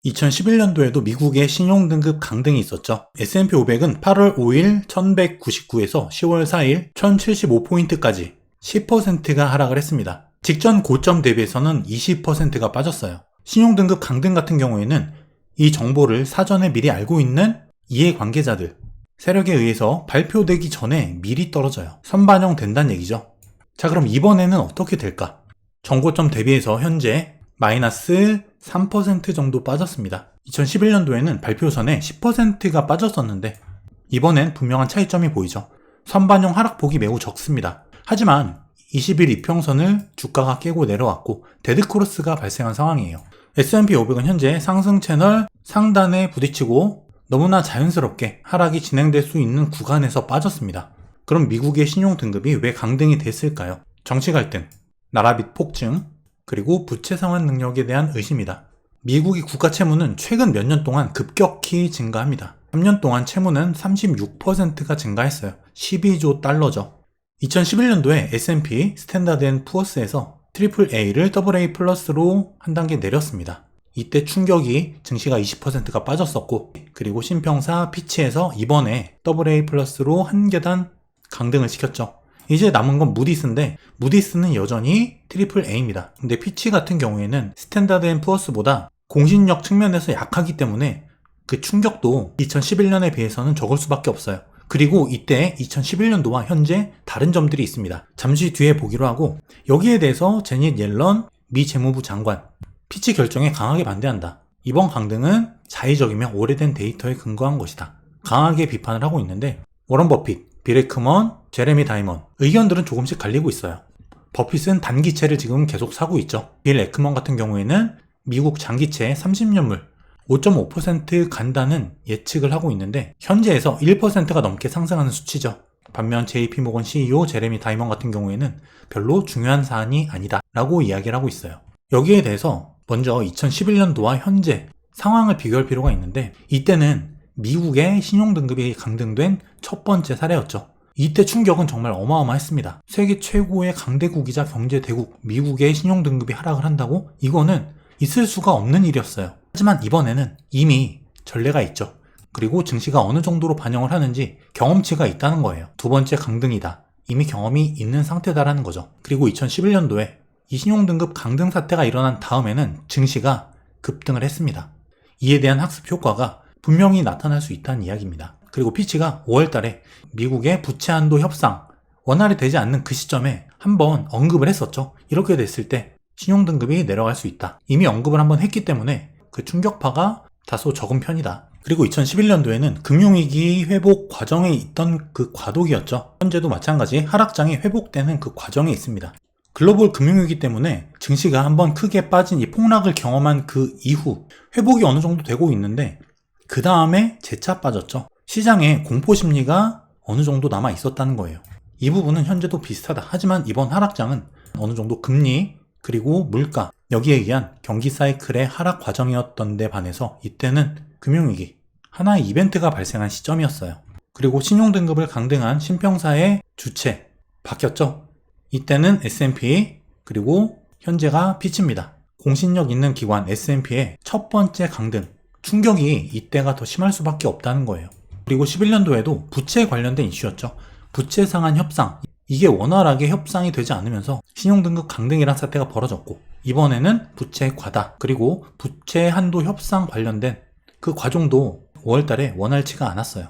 2011년도에도 미국의 신용등급 강등이 있었죠. S&P 500은 8월 5일 1199에서 10월 4일 1075포인트까지 10%가 하락을 했습니다. 직전 고점 대비해서는 20%가 빠졌어요. 신용등급 강등 같은 경우에는 이 정보를 사전에 미리 알고 있는 이해관계자들, 세력에 의해서 발표되기 전에 미리 떨어져요. 선반영 된다는 얘기죠. 자, 그럼 이번에는 어떻게 될까? 정고점 대비해서 현재 마이너스 3% 정도 빠졌습니다. 2011년도에는 발표 전에 10%가 빠졌었는데 이번엔 분명한 차이점이 보이죠. 선반영 하락폭이 매우 적습니다. 하지만 20일 이평선을 주가가 깨고 내려왔고 데드크로스가 발생한 상황이에요. S&P 500은 현재 상승 채널 상단에 부딪히고 너무나 자연스럽게 하락이 진행될 수 있는 구간에서 빠졌습니다. 그럼 미국의 신용등급이 왜 강등이 됐을까요? 정치 갈등, 나라빚 폭증, 그리고 부채 상환 능력에 대한 의심이다. 미국의 국가 채무는 최근 몇 년 동안 급격히 증가합니다. 3년 동안 채무는 36%가 증가했어요. 12조 달러죠. 2011년도에 S&P 스탠다드 앤 푸어스에서 AAA를 AA 플러스로 한 단계 내렸습니다. 이때 충격이 증시가 20%가 빠졌었고, 그리고 신평사 피치에서 이번에 AA 플러스로 한 계단 강등을 시켰죠. 이제 남은 건 무디스인데 무디스는 여전히 AAA입니다. 근데 피치 같은 경우에는 스탠다드 앤 푸어스보다 공신력 측면에서 약하기 때문에 그 충격도 2011년에 비해서는 적을 수밖에 없어요. 그리고 이때 2011년도와 현재 다른 점들이 있습니다. 잠시 뒤에 보기로 하고, 여기에 대해서 제닛 옐런 미 재무부 장관 피치 결정에 강하게 반대한다. 이번 강등은 자의적이며 오래된 데이터에 근거한 것이다. 강하게 비판을 하고 있는데 워런 버핏, 빌 에크먼, 제레미 다이먼 의견들은 조금씩 갈리고 있어요. 버핏은 단기채를 지금 계속 사고 있죠. 빌 에크먼 같은 경우에는 미국 장기채 30년물 5.5% 간다는 예측을 하고 있는데 현재에서 1%가 넘게 상승하는 수치죠. 반면 JP모건 CEO 제레미 다이먼 같은 경우에는 별로 중요한 사안이 아니다 라고 이야기를 하고 있어요. 여기에 대해서 먼저 2011년도와 현재 상황을 비교할 필요가 있는데, 이때는 미국의 신용등급이 강등된 첫 번째 사례였죠. 이때 충격은 정말 어마어마했습니다. 세계 최고의 강대국이자 경제대국 미국의 신용등급이 하락을 한다고? 이거는 있을 수가 없는 일이었어요. 하지만 이번에는 이미 전례가 있죠. 그리고 증시가 어느 정도로 반영을 하는지 경험치가 있다는 거예요. 두 번째 강등이다. 이미 경험이 있는 상태다라는 거죠. 그리고 2011년도에 이 신용등급 강등 사태가 일어난 다음에는 증시가 급등을 했습니다. 이에 대한 학습 효과가 분명히 나타날 수 있다는 이야기입니다. 그리고 피치가 5월 달에 미국의 부채 한도 협상 원활히 되지 않는 그 시점에 한번 언급을 했었죠. 이렇게 됐을 때 신용등급이 내려갈 수 있다. 이미 언급을 한번 했기 때문에 그 충격파가 다소 적은 편이다. 그리고 2011년도에는 금융위기 회복 과정에 있던 그 과도기였죠. 현재도 마찬가지 하락장이 회복되는 그 과정에 있습니다. 글로벌 금융위기 때문에 증시가 한번 크게 빠진 이 폭락을 경험한 그 이후 회복이 어느 정도 되고 있는데 그 다음에 재차 빠졌죠. 시장에 공포심리가 어느 정도 남아 있었다는 거예요. 이 부분은 현재도 비슷하다. 하지만 이번 하락장은 어느 정도 금리 그리고 물가 여기에 의한 경기 사이클의 하락 과정이었던 데 반해서 이때는 금융위기 하나의 이벤트가 발생한 시점이었어요. 그리고 신용등급을 강등한 신평사의 주체 바뀌었죠. 이때는 S&P 그리고 현재가 피치입니다. 공신력 있는 기관 S&P의 첫 번째 강등 충격이 이때가 더 심할 수밖에 없다는 거예요. 그리고 11년도에도 부채 관련된 이슈였죠. 부채 상한 협상 이게 원활하게 협상이 되지 않으면서 신용등급 강등이란 사태가 벌어졌고, 이번에는 부채 과다 그리고 부채 한도 협상 관련된 그 과정도 5월달에 원활치가 않았어요.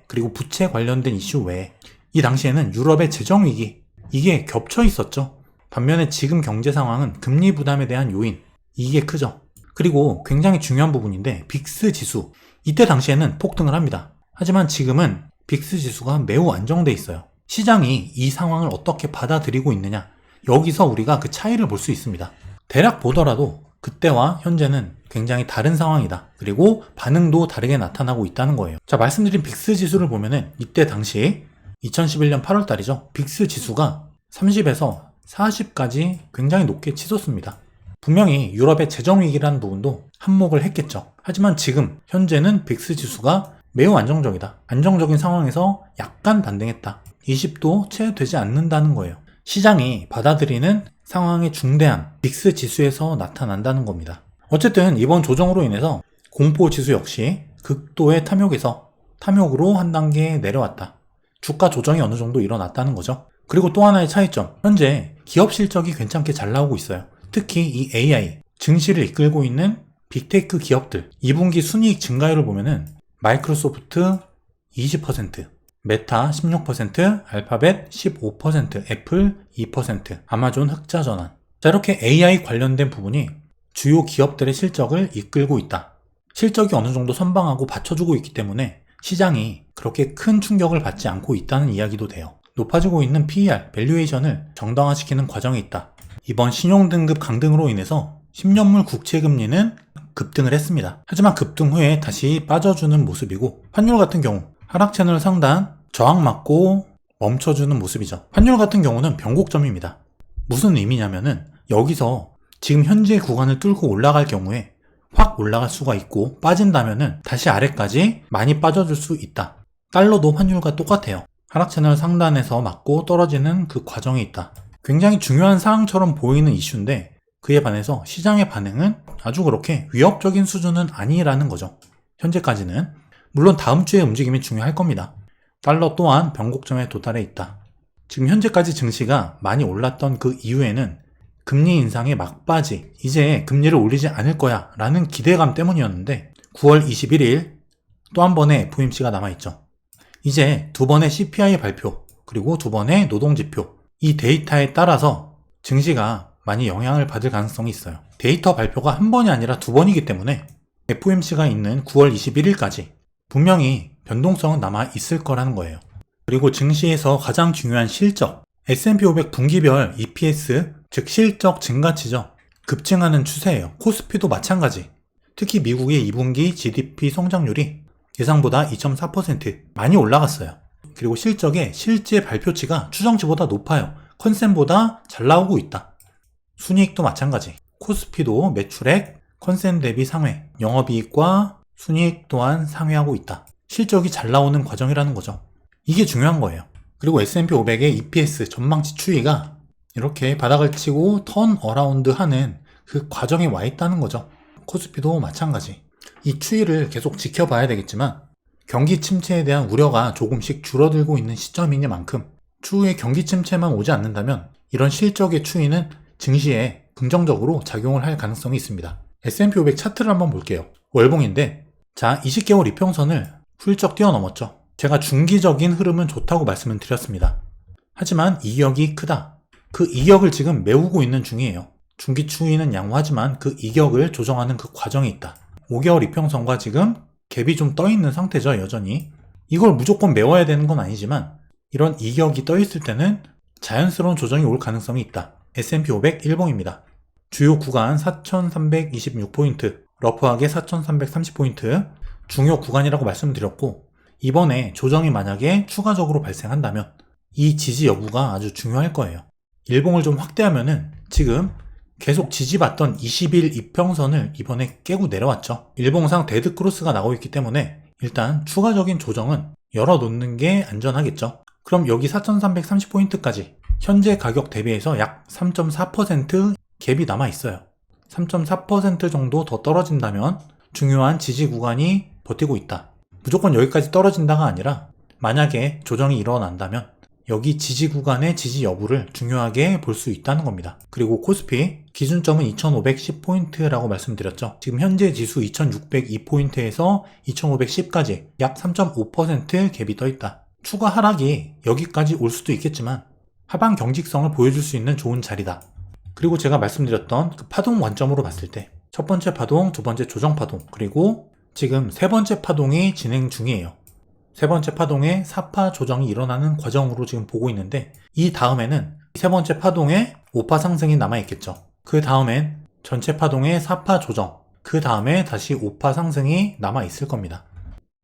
그리고 부채 관련된 이슈 외에 이 당시에는 유럽의 재정위기 이게 겹쳐 있었죠. 반면에 지금 경제 상황은 금리 부담에 대한 요인 이게 크죠. 그리고 굉장히 중요한 부분인데 빅스 지수 이때 당시에는 폭등을 합니다. 하지만 지금은 빅스 지수가 매우 안정돼 있어요. 시장이 이 상황을 어떻게 받아들이고 있느냐 여기서 우리가 그 차이를 볼 수 있습니다. 대략 보더라도 그때와 현재는 굉장히 다른 상황이다. 그리고 반응도 다르게 나타나고 있다는 거예요. 자, 말씀드린 빅스 지수를 보면은 이때 당시 2011년 8월 달이죠. 빅스 지수가 30에서 40까지 굉장히 높게 치솟습니다. 분명히 유럽의 재정위기라는 부분도 한몫을 했겠죠. 하지만 지금 현재는 빅스 지수가 매우 안정적이다. 안정적인 상황에서 약간 반등했다. 20도 채 되지 않는다는 거예요. 시장이 받아들이는 상황의 중대함, 빅스 지수에서 나타난다는 겁니다. 어쨌든 이번 조정으로 인해서 공포지수 역시 극도의 탐욕으로 한 단계 내려왔다. 주가 조정이 어느 정도 일어났다는 거죠. 그리고 또 하나의 차이점, 현재 기업 실적이 괜찮게 잘 나오고 있어요. 특히 이 AI, 증시를 이끌고 있는 빅테크 기업들 2분기 순이익 증가율을 보면은 마이크로소프트 20%, 메타 16%, 알파벳 15%, 애플 2%, 아마존 흑자 전환. 자, 이렇게 AI 관련된 부분이 주요 기업들의 실적을 이끌고 있다. 실적이 어느 정도 선방하고 받쳐주고 있기 때문에 시장이 그렇게 큰 충격을 받지 않고 있다는 이야기도 돼요. 높아지고 있는 PER, 밸류에이션을 정당화시키는 과정에 있다. 이번 신용등급 강등으로 인해서 10년물 국채금리는 급등을 했습니다. 하지만 급등 후에 다시 빠져주는 모습이고, 환율 같은 경우 하락 채널 상단 저항 맞고 멈춰주는 모습이죠. 환율 같은 경우는 변곡점입니다. 무슨 의미냐면은 여기서 지금 현재 구간을 뚫고 올라갈 경우에 확 올라갈 수가 있고, 빠진다면은 다시 아래까지 많이 빠져줄 수 있다. 달러도 환율과 똑같아요. 하락 채널 상단에서 맞고 떨어지는 그 과정에 있다. 굉장히 중요한 사항처럼 보이는 이슈인데, 그에 반해서 시장의 반응은 아주 그렇게 위협적인 수준은 아니라는 거죠. 현재까지는. 물론 다음 주의 움직임이 중요할 겁니다. 달러 또한 변곡점에 도달해 있다. 지금 현재까지 증시가 많이 올랐던 그 이유에는 금리 인상의 막바지, 이제 금리를 올리지 않을 거야 라는 기대감 때문이었는데, 9월 21일 또 한 번의 FOMC가 남아있죠. 이제 두 번의 CPI 발표, 그리고 두 번의 노동지표, 이 데이터에 따라서 증시가 많이 영향을 받을 가능성이 있어요. 데이터 발표가 한 번이 아니라 두 번이기 때문에 FOMC가 있는 9월 21일까지 분명히 변동성은 남아 있을 거라는 거예요. 그리고 증시에서 가장 중요한 실적, S&P 500 분기별 EPS, 즉 실적 증가치죠. 급증하는 추세예요. 코스피도 마찬가지. 특히 미국의 2분기 GDP 성장률이 예상보다 2.4% 많이 올라갔어요. 그리고 실적의 실제 발표치가 추정치보다 높아요. 컨센보다 잘 나오고 있다. 순이익도 마찬가지. 코스피도 매출액, 컨센 대비 상회, 영업이익과 순이익 또한 상회하고 있다. 실적이 잘 나오는 과정이라는 거죠. 이게 중요한 거예요. 그리고 S&P 500의 EPS 전망치 추이가 이렇게 바닥을 치고 턴 어라운드 하는 그 과정에 와 있다는 거죠. 코스피도 마찬가지. 이 추이를 계속 지켜봐야 되겠지만, 경기 침체에 대한 우려가 조금씩 줄어들고 있는 시점이니만큼 추후에 경기 침체만 오지 않는다면 이런 실적의 추이는 증시에 긍정적으로 작용을 할 가능성이 있습니다. S&P 500 차트를 한번 볼게요. 월봉인데, 자, 20개월 이평선을 훌쩍 뛰어넘었죠. 제가 중기적인 흐름은 좋다고 말씀을 드렸습니다. 하지만 이격이 크다. 그 이격을 지금 메우고 있는 중이에요. 중기 추이는 양호하지만 그 이격을 조정하는 그 과정에 있다. 5개월 이평선과 지금 갭이 좀 떠있는 상태죠, 여전히. 이걸 무조건 메워야 되는 건 아니지만 이런 이격이 떠있을 때는 자연스러운 조정이 올 가능성이 있다. S&P 500 일봉입니다. 주요 구간 4,326포인트, 러프하게 4,330포인트, 중요 구간이라고 말씀드렸고, 이번에 조정이 만약에 추가적으로 발생한다면 이 지지 여부가 아주 중요할 거예요. 일봉을 좀 확대하면은 지금 계속 지지받던 20일 이평선을 이번에 깨고 내려왔죠. 일봉상 데드크로스가 나오고 있기 때문에 일단 추가적인 조정은 열어놓는 게 안전하겠죠. 그럼 여기 4,330포인트까지 현재 가격 대비해서 약 3.4% 갭이 남아있어요. 3.4% 정도 더 떨어진다면 중요한 지지 구간이 버티고 있다. 무조건 여기까지 떨어진다가 아니라 만약에 조정이 일어난다면 여기 지지 구간의 지지 여부를 중요하게 볼 수 있다는 겁니다. 그리고 코스피 기준점은 2510포인트라고 말씀드렸죠. 지금 현재 지수 2602포인트에서 2510까지 약 3.5% 갭이 떠 있다. 추가 하락이 여기까지 올 수도 있겠지만 하방 경직성을 보여줄 수 있는 좋은 자리다. 그리고 제가 말씀드렸던 그 파동 관점으로 봤을 때 첫 번째 파동, 두 번째 조정 파동, 그리고 지금 세 번째 파동이 진행 중이에요. 세 번째 파동에 4파 조정이 일어나는 과정으로 지금 보고 있는데, 이 다음에는 세 번째 파동에 5파 상승이 남아있겠죠. 그 다음엔 전체 파동에 4파 조정, 그 다음에 다시 5파 상승이 남아있을 겁니다.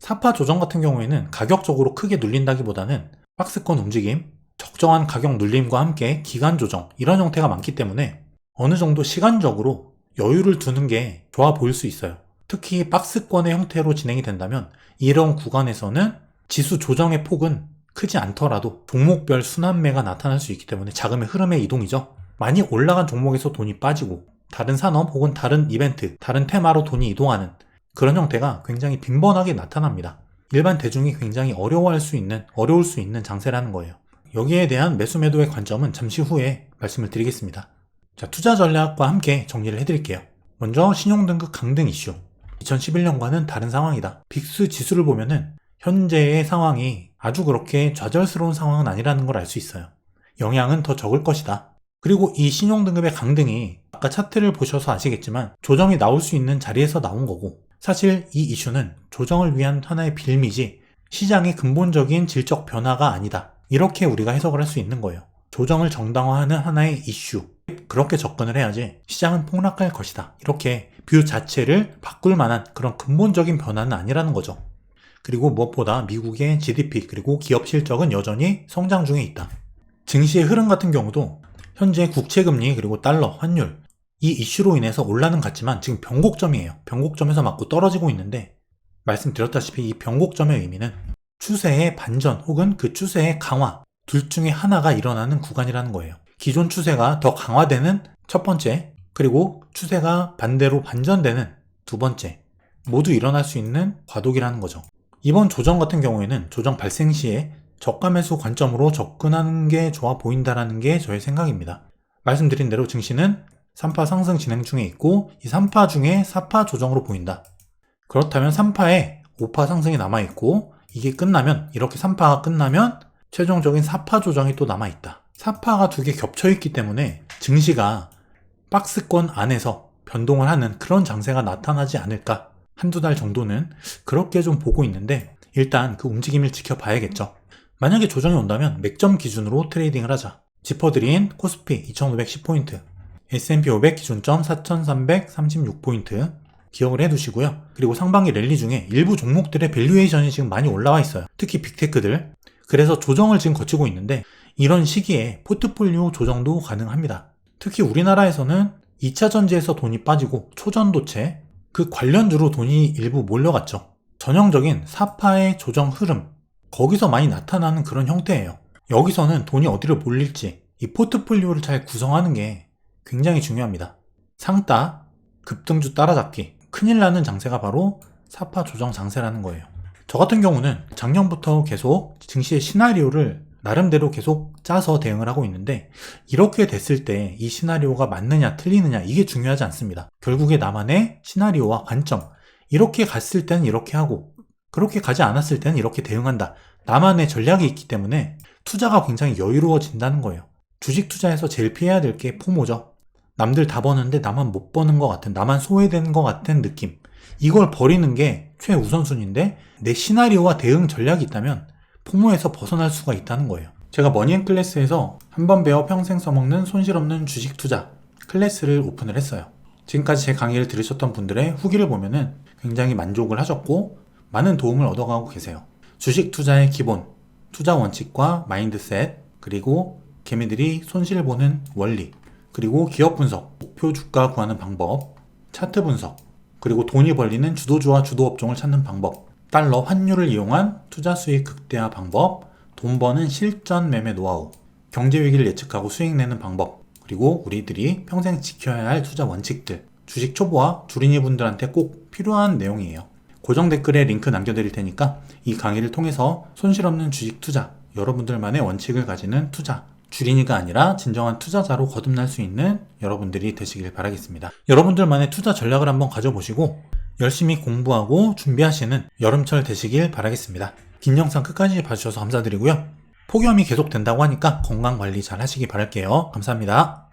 4파 조정 같은 경우에는 가격적으로 크게 눌린다기보다는 박스권 움직임, 적정한 가격 눌림과 함께 기간 조정, 이런 형태가 많기 때문에 어느 정도 시간적으로 여유를 두는 게 좋아 보일 수 있어요. 특히 박스권의 형태로 진행이 된다면 이런 구간에서는 지수 조정의 폭은 크지 않더라도 종목별 순환매가 나타날 수 있기 때문에 자금의 흐름의 이동이죠. 많이 올라간 종목에서 돈이 빠지고 다른 산업 혹은 다른 이벤트, 다른 테마로 돈이 이동하는 그런 형태가 굉장히 빈번하게 나타납니다. 일반 대중이 굉장히 어려울 수 있는 장세라는 거예요. 여기에 대한 매수 매도의 관점은 잠시 후에 말씀을 드리겠습니다. 자, 투자 전략과 함께 정리를 해드릴게요. 먼저 신용등급 강등 이슈. 2011년과는 다른 상황이다. 빅스 지수를 보면은 현재의 상황이 아주 그렇게 좌절스러운 상황은 아니라는 걸 알 수 있어요. 영향은 더 적을 것이다. 그리고 이 신용등급의 강등이 아까 차트를 보셔서 아시겠지만 조정이 나올 수 있는 자리에서 나온 거고, 사실 이 이슈는 조정을 위한 하나의 빌미지 시장의 근본적인 질적 변화가 아니다. 이렇게 우리가 해석을 할 수 있는 거예요. 조정을 정당화하는 하나의 이슈. 그렇게 접근을 해야지 시장은 폭락할 것이다. 이렇게 뷰 자체를 바꿀 만한 그런 근본적인 변화는 아니라는 거죠. 그리고 무엇보다 미국의 GDP 그리고 기업 실적은 여전히 성장 중에 있다. 증시의 흐름 같은 경우도 현재 국채금리 그리고 달러, 환율 이 이슈로 인해서 올라는 갔지만 지금 변곡점이에요. 변곡점에서 맞고 떨어지고 있는데, 말씀드렸다시피 이 변곡점의 의미는 추세의 반전 혹은 그 추세의 강화 둘 중에 하나가 일어나는 구간이라는 거예요. 기존 추세가 더 강화되는 첫 번째, 그리고 추세가 반대로 반전되는 두 번째, 모두 일어날 수 있는 과도기라는 거죠. 이번 조정 같은 경우에는 조정 발생 시에 저가 매수 관점으로 접근하는 게 좋아 보인다라는 게 저의 생각입니다. 말씀드린 대로 증시는 3파 상승 진행 중에 있고 이 3파 중에 4파 조정으로 보인다. 그렇다면 3파에 5파 상승이 남아있고 이게 끝나면, 이렇게 3파가 끝나면 최종적인 4파 조정이 또 남아있다. 4파가 두 개 겹쳐있기 때문에 증시가 박스권 안에서 변동을 하는 그런 장세가 나타나지 않을까, 한두 달 정도는 그렇게 좀 보고 있는데, 일단 그 움직임을 지켜봐야겠죠. 만약에 조정이 온다면 맥점 기준으로 트레이딩을 하자. 짚어드린 코스피 2510포인트, S&P 500 기준점 4336포인트 기억을 해두시고요. 그리고 상반기 랠리 중에 일부 종목들의 밸류에이션이 지금 많이 올라와 있어요. 특히 빅테크들. 그래서 조정을 지금 거치고 있는데, 이런 시기에 포트폴리오 조정도 가능합니다. 특히 우리나라에서는 2차 전지에서 돈이 빠지고 초전도체 그 관련주로 돈이 일부 몰려갔죠. 전형적인 4파의 조정 흐름, 거기서 많이 나타나는 그런 형태예요. 여기서는 돈이 어디로 몰릴지 이 포트폴리오를 잘 구성하는 게 굉장히 중요합니다. 상따, 급등주 따라잡기, 큰일 나는 장세가 바로 4파 조정 장세라는 거예요. 저 같은 경우는 작년부터 계속 증시의 시나리오를 나름대로 계속 짜서 대응을 하고 있는데, 이렇게 됐을 때 이 시나리오가 맞느냐 틀리느냐 이게 중요하지 않습니다. 결국에 나만의 시나리오와 관점, 이렇게 갔을 때는 이렇게 하고 그렇게 가지 않았을 때는 이렇게 대응한다. 나만의 전략이 있기 때문에 투자가 굉장히 여유로워진다는 거예요. 주식 투자에서 제일 피해야 될 게 포모죠. 남들 다 버는데 나만 못 버는 것 같은, 나만 소외되는 것 같은 느낌. 이걸 버리는 게 최우선순위인데, 내 시나리오와 대응 전략이 있다면 포모에서 벗어날 수가 있다는 거예요. 제가 머니앤클래스에서 한번 배워 평생 써먹는 손실 없는 주식 투자 클래스를 오픈을 했어요. 지금까지 제 강의를 들으셨던 분들의 후기를 보면은 굉장히 만족을 하셨고 많은 도움을 얻어가고 계세요. 주식 투자의 기본, 투자 원칙과 마인드셋, 그리고 개미들이 손실 보는 원리, 그리고 기업 분석, 목표 주가 구하는 방법, 차트 분석, 그리고 돈이 벌리는 주도주와 주도업종을 찾는 방법, 달러 환율을 이용한 투자 수익 극대화 방법, 돈 버는 실전 매매 노하우, 경제 위기를 예측하고 수익 내는 방법, 그리고 우리들이 평생 지켜야 할 투자 원칙들, 주식 초보와 주린이 분들한테 꼭 필요한 내용이에요. 고정 댓글에 링크 남겨드릴 테니까 이 강의를 통해서 손실 없는 주식 투자, 여러분들만의 원칙을 가지는 투자, 주린이가 아니라 진정한 투자자로 거듭날 수 있는 여러분들이 되시길 바라겠습니다. 여러분들만의 투자 전략을 한번 가져보시고 열심히 공부하고 준비하시는 여름철 되시길 바라겠습니다. 긴 영상 끝까지 봐주셔서 감사드리고요. 폭염이 계속된다고 하니까 건강관리 잘 하시기 바랄게요. 감사합니다.